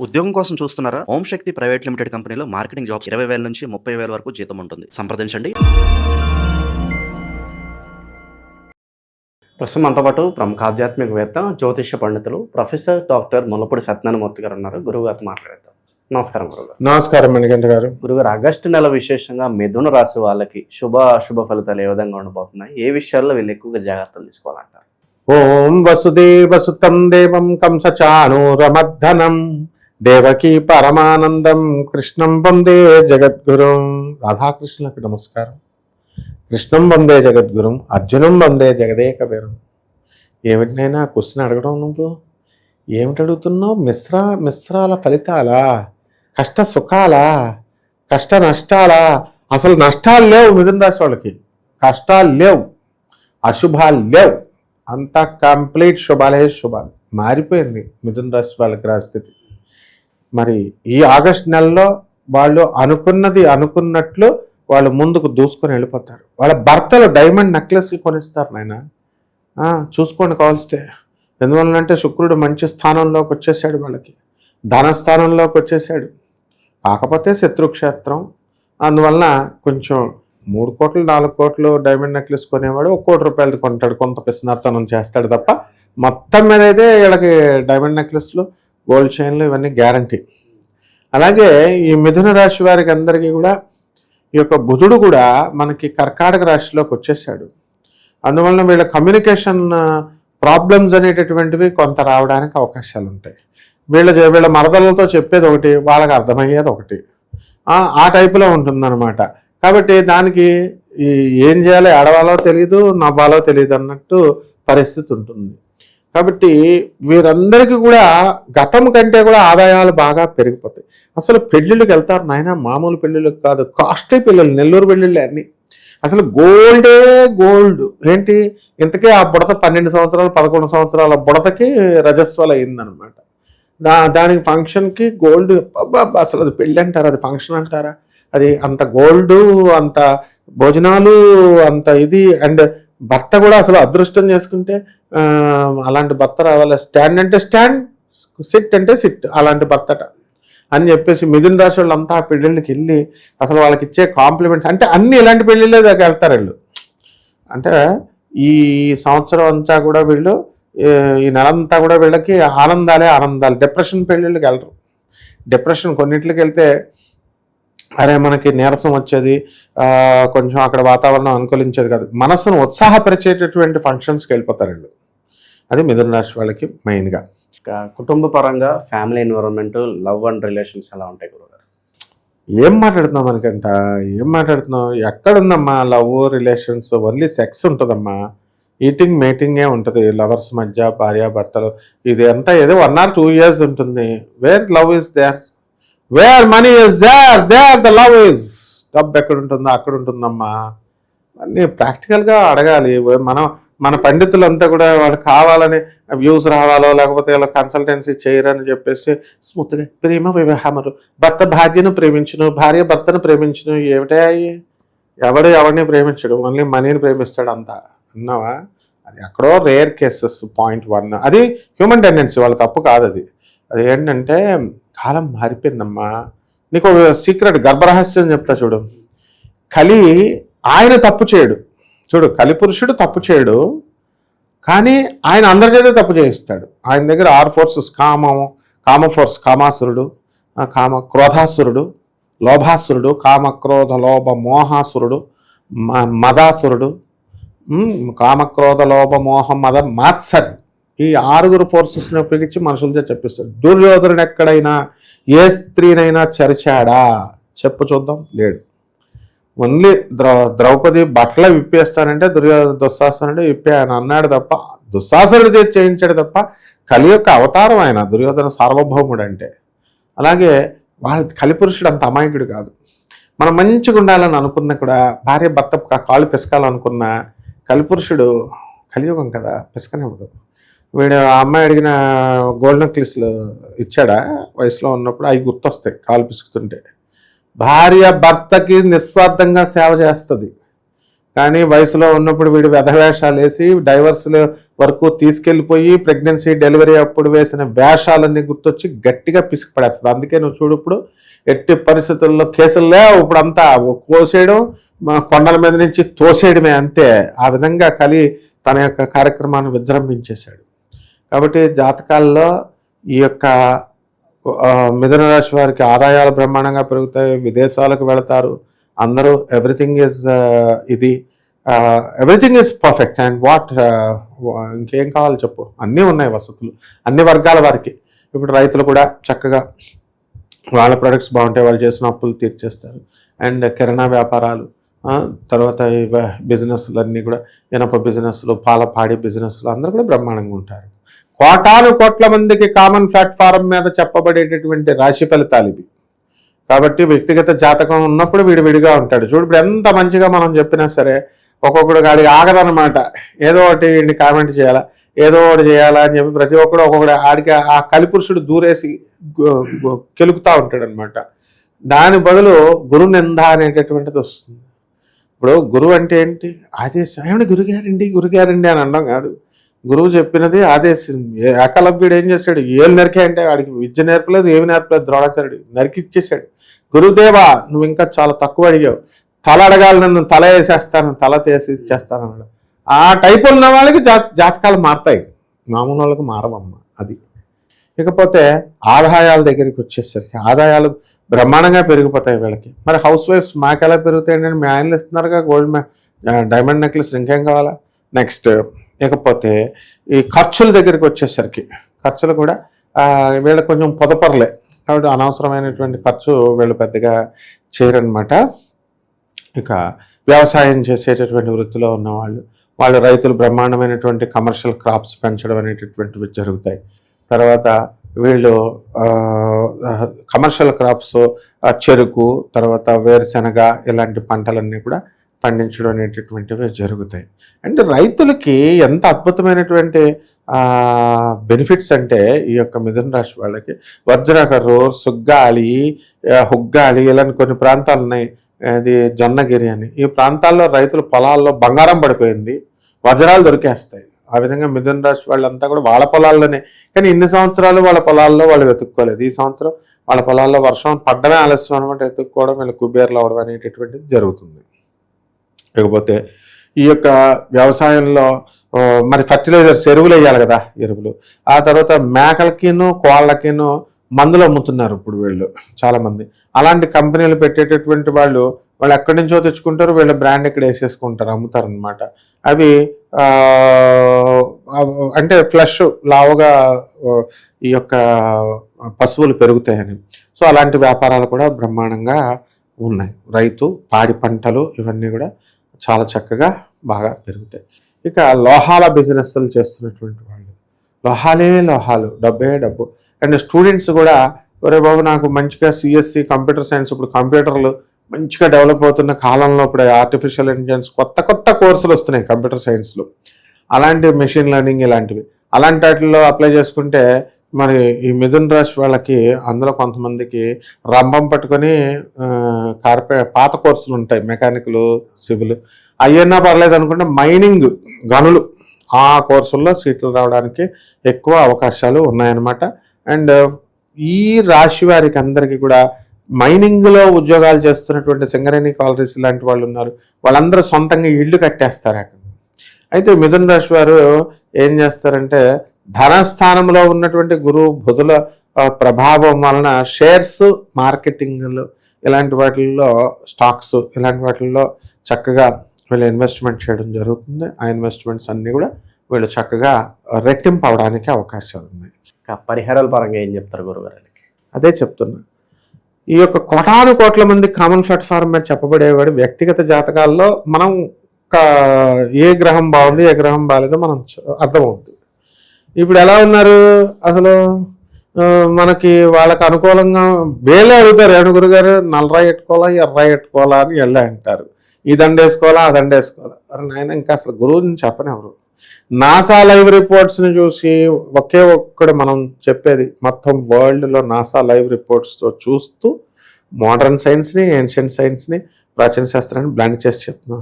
ఉద్యోగం కోసం చూస్తున్నారా? ఓం శక్తి ప్రైవేట్ లిమిటెడ్ కంపెనీలో మార్కెటింగ్ జాబ్స్ 20,000 నుంచి 30,000 వరకు జీతం ఉంటుంది. సంప్రదించండి. ప్రస్తుతం మనతో పాటు ప్రముఖ ఆధ్యాత్మికవేత్త, జ్యోతిష్య పండితులు ప్రొఫెసర్ డాక్టర్ ముల్లపూడి సత్యనారాయణమూర్తి గారు ఉన్నారు. గురువు గారితో మాట్లాడేద్దాం. నమస్కారం గురుగారు. నమస్కారం మణికంఠ గారు. గురుగారు, ఆగస్టు నెల విశేషంగా మిథున రాశి వాళ్ళకి శుభ ఫలితాలు ఏ విధంగా ఉండబోతున్నాయి? ఏ విషయాల్లో వీళ్ళు ఎక్కువగా జాగ్రత్తలు తీసుకోవాలంటారు? ఓం వసుదేవసుతం దేవం కంసచానూరమర్దనం దేవకీ పరమానందం కృష్ణం వందే జగద్గురుం. రాధాకృష్ణులకు నమస్కారం. కృష్ణం వందే జగద్గురుం, అర్జునం వందే జగదేక వీరం. ఏమిటినైనా క్వశ్చన్ అడగడం, నువ్వు ఏమిటి అడుగుతున్నావు? మిశ్రాల ఫలితాలా? కష్ట సుఖాలా? కష్ట నష్టాలా? అసలు నష్టాలు లేవు మిథున రాశి వాళ్ళకి, కష్టాలు లేవు, అశుభాలు లేవు, అంతా కంప్లీట్ శుభాలే శుభాలు. మారిపోయింది మిథున రాశి వాళ్ళ గ్రహస్థితి. మరి ఈ ఆగస్ట్ నెలలో వాళ్ళు అనుకున్నట్లు వాళ్ళు ముందుకు దూసుకొని వెళ్ళిపోతారు. వాళ్ళ భర్తలు డైమండ్ నెక్లెస్లు కొనిస్తారు నాయన. చూసుకోండి కావాల్స్తే. ఎందువల్లంటే శుక్రుడు మంచి స్థానంలోకి వచ్చేసాడు, వాళ్ళకి ధనస్థానంలోకి వచ్చేసాడు. కాకపోతే శత్రుక్షేత్రం, అందువలన కొంచెం 3 కోట్లు 4 కోట్లు డైమండ్ నెక్లెస్ కొనేవాడు 1 కోటి రూపాయలది కొంటాడు, కొంత పిసినార్తనం చేస్తాడు తప్ప మొత్తం మీద అయితే వీళ్ళకి డైమండ్ నెక్లెస్లు, గోల్డ్ చైన్లు ఇవన్నీ గ్యారంటీ. అలాగే ఈ మిథున రాశి వారికి అందరికీ కూడా ఈ యొక్క బుధుడు కూడా మనకి కర్కాటక రాశిలోకి వచ్చేసాడు. అందువలన వీళ్ళ కమ్యూనికేషన్ ప్రాబ్లమ్స్ అనేటటువంటివి కొంత రావడానికి అవకాశాలు ఉంటాయి. వీళ్ళ మరదలతో చెప్పేది ఒకటి, వాళ్ళకి అర్థమయ్యేది ఒకటి, ఆ టైపులో ఉంటుందన్నమాట. కాబట్టి దానికి ఏం చేయాలో ఏడవాలో తెలియదు, నవ్వాలో తెలియదు అన్నట్టు పరిస్థితి ఉంటుంది. కాబట్టి వీరందరికీ కూడా గతం కంటే కూడా ఆదాయాలు బాగా పెరిగిపోతాయి. అసలు పెళ్ళిళ్ళకి వెళ్తారు నాయన, మామూలు పెళ్ళిళ్ళకి కాదు, కాస్ట్లీ పెళ్ళిళ్ళు, నెల్లూరు పెళ్ళిళ్ళే అన్నీ. అసలు గోల్డే గోల్డ్. ఏంటి ఇంతకీ ఆ బుడత 12 సంవత్సరాలు 11 సంవత్సరాల బుడతకి రజస్వలు అయిందనమాట. దానికి ఫంక్షన్కి గోల్డ్. అసలు అది పెళ్ళి అంటారా, అది ఫంక్షన్ అంటారా? అది అంత గోల్డ్, అంత భోజనాలు, అంత ఇది. అండ్ భర్త కూడా అసలు అదృష్టం చేసుకుంటే అలాంటి భర్త రావాలి. స్టాండ్ అంటే స్టాండ్, సిట్ అంటే సిట్, అలాంటి భర్తట అని చెప్పేసి మిథున రాశి వాళ్ళు అంతా ఆ పెళ్ళిళ్ళకి వెళ్ళి అసలు వాళ్ళకి ఇచ్చే కాంప్లిమెంట్స్ అంటే అన్ని ఇలాంటి పెళ్ళిళ్ళే దాకా వెళ్తారు వీళ్ళు. అంటే ఈ సంవత్సరం అంతా కూడా వీళ్ళు, ఈ నెలంతా కూడా వీళ్ళకి ఆనందాలే ఆనందాలు. డిప్రెషన్ పెళ్ళిళ్ళకి వెళ్ళరు. డిప్రెషన్ కొన్నింటికి వెళ్తే అరే మనకి నీరసం వచ్చేది, కొంచెం అక్కడ వాతావరణం అనుకూలించేది కాదు, మనసును ఉత్సాహపరిచేటటువంటి ఫంక్షన్స్కి వెళ్ళిపోతారు వీళ్ళు. అది మిథున రాశి వాళ్ళకి మెయిన్గా. కుటుంబ పరంగా family environment, love and relations ఎలా ఉంటాయి గురుగారు? ఏం మాట్లాడుతున్నావు మనకంట? ఏం మాట్లాడుతున్నావు? ఎక్కడుందమ్మా లవ్ రిలేషన్స్? ఓన్లీ సెక్స్ ఉంటుందమ్మా. ఈటింగ్ మేటింగే ఉంటుంది లవర్స్ మధ్య, భార్యాభర్తలు. ఇది అంతా ఏదో 1 or 2 years ఉంటుంది. Where love is there, where money is there the love is. డబ్బు ఎక్కడ ఉంటుందో అక్కడ ఉంటుందమ్మా. అన్నీ ప్రాక్టికల్గా అడగాలి. మన పండితులంతా కూడా వాడు కావాలని వ్యూస్ రావాలో లేకపోతే ఇలా కన్సల్టెన్సీ చేయరని చెప్పేసి స్మూత్గా ప్రేమ వివాహములు, భర్త భార్యను ప్రేమించును, భార్య భర్తను ప్రేమించును. ఏమిటా ఎవరిని ప్రేమించడు, ఓన్లీ మనీని ప్రేమిస్తాడు అంతా అన్నావా? అది ఎక్కడో రేర్ కేసెస్. పాయింట్ 1 అది హ్యూమన్ టెండెన్సీ, వాళ్ళ తప్పు కాదు అది. అది ఏంటంటే కాలం మారిపోయిందమ్మా. నీకు ఒక సీక్రెట్ గర్భరహస్యం చెప్తా చూడు. కలి ఆయన తప్పు చేయడు చూడు, కలిపురుషుడు తప్పు చేయడు, కానీ ఆయన అందరి చేత తప్పు చేయిస్తాడు. ఆయన దగ్గర 6 ఫోర్సెస్, కామ ఫోర్స్, కామాసురుడు, క్రోధాసురుడు, లోభాసురుడు, కామక్రోధ లోభ మోహాసురుడు, మదాసురుడు, కామక్రోధ లోభ మోహ మద మాత్సర్యం. ఈ 6 ఫోర్సెస్ని ఉపయోగించి మనుషులతో చెప్పిస్తాడు. దుర్యోధనుడు ఎక్కడైనా ఏ స్త్రీనైనా చరిచాడా చెప్పు చూద్దాం? లేడు. ఓన్లీ ద్రౌపది బట్టలు విప్పేస్తానంటే దుశ్శాసనుడు విప్పే ఆయన అన్నాడు తప్ప, దుశ్శాసనుడు చేయించాడు తప్ప. కలి యొక్క అవతారం ఆయన, దుర్యోధన సార్వభౌముడు అంటే. అలాగే వాళ్ళ కలిపురుషుడు అంత అమాయకుడు కాదు. మనం మంచిగా ఉండాలని అనుకున్నా కూడా, భార్య భర్త కాళ్ళు పిసకాలనుకున్నా, కలిపురుషుడు కలియుగం కదా, పిసకనివ్వదు. వీడు ఆ అమ్మాయి అడిగిన గోల్డ్ నెక్లెస్లు ఇచ్చాడా వయసులో ఉన్నప్పుడు? అవి గుర్తొస్తాయి కాలు పిసుకుతుంటే. భార్య భర్తకి నిస్వార్థంగా సేవ చేస్తుంది, కానీ వయసులో ఉన్నప్పుడు వీడు వెధవేషాలు వేసి డైవర్స్లు వరకు తీసుకెళ్ళిపోయి ప్రెగ్నెన్సీ డెలివరీ అప్పుడు వేసిన వేషాలన్నీ గుర్తొచ్చి గట్టిగా పిసికిపడేస్తుంది. అందుకే నువ్వు చూడు, ఇప్పుడు ఎట్టి పరిస్థితుల్లో కేసులు లేవు, ఇప్పుడు అంతా కోసేయడం, కొండల మీద నుంచి తోసేయడమే అంతే. ఆ విధంగా తన యొక్క కార్యక్రమాన్ని విజృంభించేశాడు. కాబట్టి జాతకాల్లో ఈ యొక్క మిథున రాశి వారికి ఆదాయాలు బ్రహ్మాండంగా పెరుగుతాయి, విదేశాలకు వెళతారు, అందరూ ఎవ్రీథింగ్ ఈజ్ పర్ఫెక్ట్. అండ్ ఇంకేం కావాలి చెప్పు, అన్నీ ఉన్నాయి వసతులు అన్ని వర్గాల వారికి. ఇప్పుడు రైతులు కూడా చక్కగా వాళ్ళ ప్రొడక్ట్స్ బాగుంటాయి, వాళ్ళు చేసిన అప్పులు తీర్చేస్తారు. అండ్ కిరాణా వ్యాపారాలు, తర్వాత బిజినెస్లు అన్నీ కూడా, ఇనప బిజినెస్లు, పాడి బిజినెస్లు, అందరూ కూడా బ్రహ్మాండంగా ఉంటారు. కోట్ల మందికి కామన్ ప్లాట్ఫారం మీద చెప్పబడేటటువంటి రాశి ఫలితాలు ఇవి. కాబట్టి వ్యక్తిగత జాతకం ఉన్నప్పుడు విడివిడిగా ఉంటాడు. చూడు, ఇప్పుడు ఎంత మంచిగా మనం చెప్పినా సరే ఒక్కొక్కడు గాడికి ఆగదనమాట. ఏదో ఒకటి కామెంట్ చేయాలా, ఏదో ఒకటి చేయాలా అని చెప్పి ప్రతి ఒక్కడు ఒక్కొక్కడు ఆడికి ఆ కలిపురుషుడు దూరేసి కెలుకుతూ ఉంటాడు అనమాట. దాని బదులు గురు నింద అనేటటువంటిది వస్తుంది. ఇప్పుడు గురువు అంటే ఏంటి? ఆదేశం. ఏమంటే గురుగారండి అని అనడం కాదు. గురువు చెప్పినది ఆదేశం. ఏకలవ్యుడు ఏం చేశాడు? ఏళ్ళు నరికే అంటే వాడికి విద్య నేర్పలేదు, ఏమి నేర్పలేదు. ద్రోణాచార్యుడు నరికిచ్చేసాడు. గురుదేవా, నువ్వు ఇంకా చాలా తక్కువ అడిగావు, తల అడగాలి, నన్ను తల వేసేస్తాను, తల తీసి ఇచ్చేస్తాను అన్నాడు. ఆ టైప్ ఉన్న వాళ్ళకి జాతకాలు మారుతాయి, మామూలు వాళ్ళకి మారవమ్మ. అది. ఇకపోతే ఆదాయాల దగ్గరికి వచ్చేసరికి ఆదాయాలు బ్రహ్మాండంగా పెరిగిపోతాయి వీళ్ళకి. మరి హౌస్ వైఫ్స్ మాకు ఎలా పెరుగుతాయండి? మీ ఆయనలు ఇస్తున్నారుగా డైమండ్ నెక్లెస్, ఇంకేం కావాలా? నెక్స్ట్ ఇకపోతే ఈ ఖర్చుల దగ్గరికి వచ్చేసరికి ఖర్చులు కూడా వీళ్ళకి కొంచెం పొదపరలే, కాబట్టి అనవసరమైనటువంటి ఖర్చు వీళ్ళు పెద్దగా చేయరనమాట. ఇక వ్యవసాయం చేసేటటువంటి వృత్తిలో ఉన్నవాళ్ళు, రైతులు బ్రహ్మాండమైనటువంటి కమర్షియల్ క్రాప్స్ పెంచడం అనేటటువంటివి జరుగుతాయి. తర్వాత వీళ్ళు కమర్షియల్ క్రాప్స్, చెరుకు, తర్వాత వేరుశనగ, ఇలాంటి పంటలన్నీ కూడా పండించడం అనేటటువంటివి జరుగుతాయి. అంటే రైతులకి ఎంత అద్భుతమైనటువంటి బెనిఫిట్స్ అంటే ఈ యొక్క మిథున రాశి వాళ్ళకి వజ్రకర్రు, సుగ్గాలి, హుగ్గాలి, ఇలాంటి కొన్ని ప్రాంతాలు ఉన్నాయి. అది జొన్నగిరి అని. ఈ ప్రాంతాల్లో రైతుల పొలాల్లో బంగారం పడిపోయింది, వజ్రాలు దొరికేస్తాయి. ఆ విధంగా మిథున రాశి వాళ్ళంతా కూడా వాళ్ళ పొలాల్లోనే. కానీ ఇన్ని సంవత్సరాలు వాళ్ళ పొలాల్లో వాళ్ళు వెతుక్కోలేదు. ఈ సంవత్సరం వాళ్ళ పొలాల్లో వర్షం పడ్డమే ఆలస్యం అనమాట. వెతుక్కోవడం, వీళ్ళు కుబేర్లు అవడం అనేటటువంటిది జరుగుతుంది. లేకపోతే ఈ యొక్క వ్యవసాయంలో మరి ఫర్టిలైజర్స్, ఎరువులు వేయాలి కదా, ఎరువులు. ఆ తర్వాత మేకలకిను కోళ్ళకిను మందులు అమ్ముతున్నారు ఇప్పుడు వీళ్ళు చాలామంది. అలాంటి కంపెనీలు పెట్టేటటువంటి వాళ్ళు ఎక్కడి నుంచో తెచ్చుకుంటారు, వీళ్ళ బ్రాండ్ ఇక్కడ వేసేసుకుంటారు, అమ్ముతారు అనమాట. అవి అంటే ఫ్లష్ లావుగా ఈ యొక్క పశువులు పెరుగుతాయని. సో అలాంటి వ్యాపారాలు కూడా బ్రహ్మాండంగా ఉన్నాయి. రైతు, పాడి పంటలు, ఇవన్నీ కూడా చాలా చక్కగా బాగా పెరుగుతాయి. ఇక లోహాల బిజినెస్లు చేస్తున్నటువంటి వాళ్ళు, లోహాలు, డబ్బే డబ్బు. అండ్ స్టూడెంట్స్ కూడా, ఒరే బాబు నాకు మంచిగా సిఎస్సి కంప్యూటర్ సైన్స్, ఇప్పుడు కంప్యూటర్లు మంచిగా డెవలప్ అవుతున్న కాలంలో ఇప్పుడు ఆర్టిఫిషియల్ ఇంటెలిజెన్స్ కొత్త కోర్సులు వస్తున్నాయి కంప్యూటర్ సైన్స్లో. అలాంటి మెషిన్ లెర్నింగ్ ఇలాంటివి, అలాంటి వాటిల్లో అప్లై చేసుకుంటే మరి ఈ మిథున రాశి వాళ్ళకి అందులో కొంతమందికి రంభం పట్టుకొని పాత కోర్సులు ఉంటాయి, మెకానికల్, సివిల్, అయ్యన్నా పర్లేదు అనుకుంటే మైనింగ్, గనులు, ఆ కోర్సుల్లో సీట్లు రావడానికి ఎక్కువ అవకాశాలు ఉన్నాయన్నమాట. అండ్ ఈ రాశి వారికి అందరికీ కూడా మైనింగ్లో ఉద్యోగాలు చేస్తున్నటువంటి సింగరేణి కాలరీస్ లాంటి వాళ్ళు ఉన్నారు. వాళ్ళందరూ సొంతంగా ఇళ్ళు కట్టేస్తారు అక్కడ. అయితే మిథున రాశి వారు ఏం చేస్తారంటే, ధనస్థానంలో ఉన్నటువంటి గురువు బుధుల ప్రభావం వలన షేర్స్, మార్కెటింగ్లు, ఇలాంటి వాటిల్లో, స్టాక్స్, ఇలాంటి వాటిల్లో చక్కగా వీళ్ళు ఇన్వెస్ట్మెంట్ చేయడం జరుగుతుంది. ఆ ఇన్వెస్ట్మెంట్స్ అన్నీ కూడా వీళ్ళు చక్కగా రెట్టింపు అవడానికి అవకాశాలు ఉన్నాయి. పరిహారాల పరంగా ఏం చెప్తారు గురుగారు? అదే చెప్తున్నా. ఈ యొక్క కోట్ల మంది కామన్ ప్లాట్ఫారం మీద చెప్పబడేవాడు వ్యక్తిగత జాతకాల్లో మనం ఏ గ్రహం బాగుంది, ఏ గ్రహం బాగాలేదో మనం అర్థమవుతుంది. ఇప్పుడు ఎలా ఉన్నారు అసలు, మనకి వాళ్ళకి అనుకూలంగా వేలే అడుగుతారు. ఏడుగురు గారు నల్లరాయి ఎట్టుకోవాలా, ఎర్రాయి ఎట్టుకోవాలా అని వెళ్ళా అంటారు. ఈ దండ వేసుకోవాలా, ఆ దండ వేసుకోవాలా. అరే నాయన, ఇంకా అసలు గురువుని చెప్పనివ్వరు. నాసా లైవ్ రిపోర్ట్స్ని చూసి ఒక్కడు మనం చెప్పేది, మొత్తం వరల్డ్లో నాసా లైవ్ రిపోర్ట్స్తో చూస్తూ మోడర్న్ సైన్స్ని, ఏన్షియంట్ సైన్స్ని, ప్రాచీన శాస్త్రాన్ని బ్లాండ్ చేసి చెప్తున్నాం.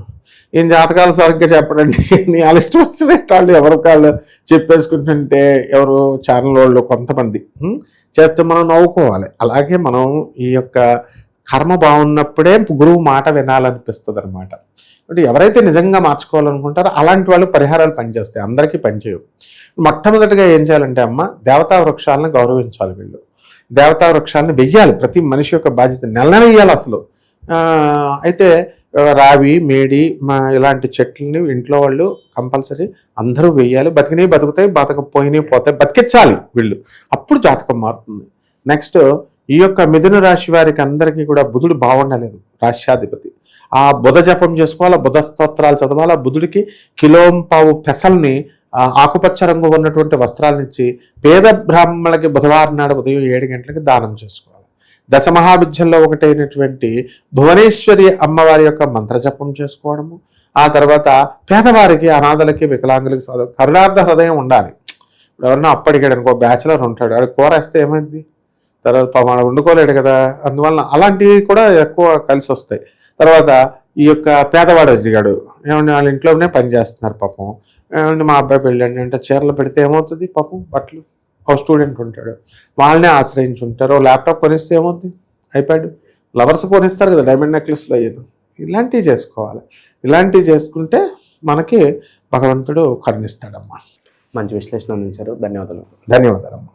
ఈయన జాతకాలు సరిగ్గా చెప్పడండి, నీ ఇష్టం వచ్చినట్టు వాళ్ళు ఎవరి కాళ్ళు చెప్పేసుకుంటుంటే ఎవరు ఛానల్ వాళ్ళు కొంతమంది చేస్తే మనం నవ్వుకోవాలి. అలాగే మనం ఈ యొక్క కర్మ బాగున్నప్పుడే గురువు మాట వినాలనిపిస్తుంది అనమాట. అంటే ఎవరైతే నిజంగా మార్చుకోవాలనుకుంటారో అలాంటి వాళ్ళు పరిహారాలు పనిచేస్తాయి, అందరికీ పనిచేయవు. మొట్టమొదటిగా ఏం చేయాలంటే అమ్మ, దేవతా వృక్షాలను గౌరవించాలి. వీళ్ళు దేవతా వృక్షాలను వెయ్యాలి, ప్రతి మనిషి యొక్క బాధ్యత, నెల వెయ్యాలి అసలు. అయితే రావి, మేడి, ఇలాంటి చెట్లని ఇంట్లో వాళ్ళు కంపల్సరీ అందరూ వెయ్యాలి. బతికినవి బతుకుతాయి, బతకపోయినవి పోతాయి, బతికించాలి వీళ్ళు, అప్పుడు జాతకం మారుతుంది. నెక్స్ట్ ఈ యొక్క మిథున రాశి వారికి అందరికీ కూడా బుధుడు బాగుండలేదు, రాష్ట్రాధిపతి. ఆ బుధ జపం చేసుకోవాలి, బుధ స్తోత్రాలు చదవాలి. బుధుడికి కిలోంపావు పెసల్ని ఆకుపచ్చ రంగు ఉన్నటువంటి వస్త్రాలనిచ్చి పేద బ్రాహ్మణులకి బుధవారం నాడు ఉదయం 7 గంటలకి దానం చేసుకోవాలి. దశమహావిద్యల్లో ఒకటైనటువంటి భువనేశ్వరి అమ్మవారి యొక్క మంత్రజపం చేసుకోవడము. ఆ తర్వాత పేదవారికి, అనాథలకి, వికలాంగులకి కరుణార్థ హృదయం ఉండాలి. ఎవరైనా అప్పడిగాడు అనుకో, బ్యాచులర్ ఉంటాడు, వాడు కూర వేస్తే ఏమైంది, తర్వాత మనం వండుకోలేడు కదా, అందువల్ల అలాంటివి కూడా ఎక్కువ కలిసి వస్తాయి. తర్వాత ఈ యొక్క పేదవాడు అడిగాడు, ఏమంటే వాళ్ళ ఇంట్లోనే పని చేస్తున్నారు పాపం, ఏమంటే మా అబ్బాయి పెళ్ళండి అంటే చీరలు పెడితే ఏమవుతుంది పాపం, బట్టలు, ఒక స్టూడెంట్ ఉంటాడు, వాళ్ళనే ఆశ్రయించుంటారు. ల్యాప్టాప్ కొనిస్తే ఏమవుతుంది, ఐప్యాడ్, లవర్స్ కొనిస్తారు కదా డైమండ్ నెక్లెస్లు అయ్యాను. ఇలాంటివి చేసుకోవాలి. ఇలాంటివి చేసుకుంటే మనకి భగవంతుడు కరుణిస్తాడమ్మా. మంచి విశ్లేషణ అందించారు. ధన్యవాదాలు. ధన్యవాదాలమ్మా.